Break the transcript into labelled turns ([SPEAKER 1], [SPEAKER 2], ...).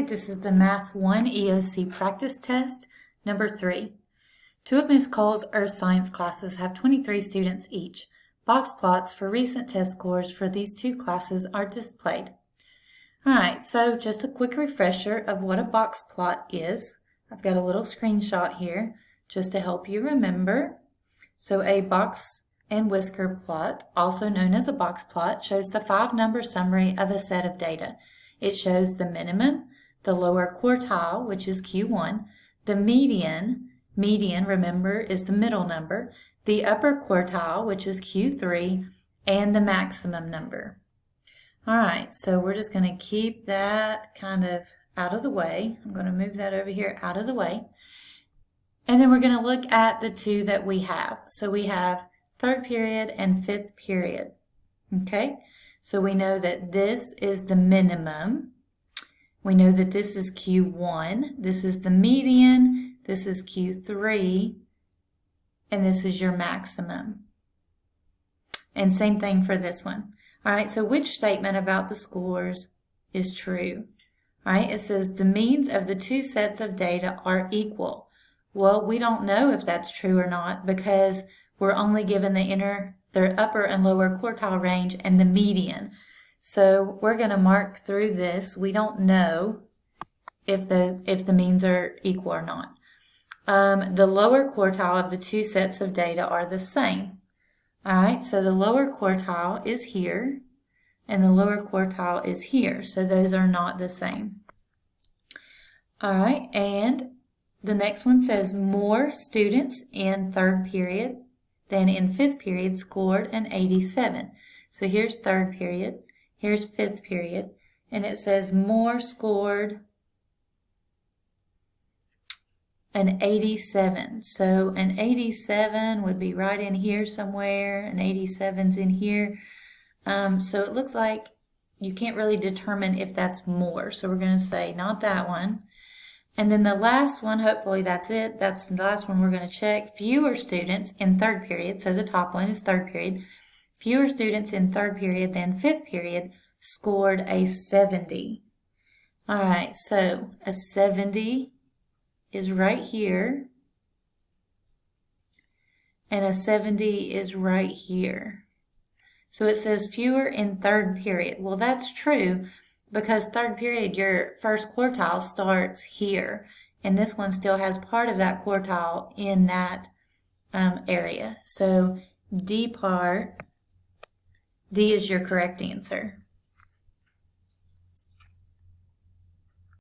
[SPEAKER 1] Hi, this is the Math 1 EOC practice test, number 3. Two of Ms. Cole's Earth Science classes have 23 students each. Box plots for recent test scores for these two classes are displayed. Alright, so just a quick refresher of what a box plot is. I've got a little screenshot here just to help you remember. So a box and whisker plot, also known as a box plot, shows the 5-number summary of a set of data. It shows the minimum, the lower quartile, which is Q1, the median, remember, is the middle number, the upper quartile, which is Q3, and the maximum number. All right, so we're just going to keep that kind of out of the way. I'm going to move that over here out of the way. And then we're going to look at the two that we have. So we have third period and fifth period. Okay, so we know that this is the minimum. We know that this is Q1, this is the median, this is Q3, and this is your maximum. And same thing for this one. All right, so which statement about the scores is true? All right, it says the means of the two sets of data are equal. Well, we don't know if that's true or not because we're only given the upper and lower quartile range and the median. So we're going to mark through this. We don't know if the means are equal or not. The lower quartile of the two sets of data are the same. All right, so the lower quartile is here and the lower quartile is here. So those are not the same. All right, and the next one says more students in third period than in fifth period scored an 87. So here's third period. Here's fifth period, and it says more scored an 87. So an 87 would be right in here somewhere. An 87's in here. So it looks like you can't really determine if that's more. So we're going to say not that one. And then the last one, hopefully that's it. That's the last one we're going to check. Fewer students in third period. So the top one is third period. Fewer students in third period than fifth period scored a 70. All right, so a 70 is right here, and a 70 is right here. So it says fewer in third period. Well, that's true because third period, your first quartile starts here, and this one still has part of that quartile in that area. So D is your correct answer.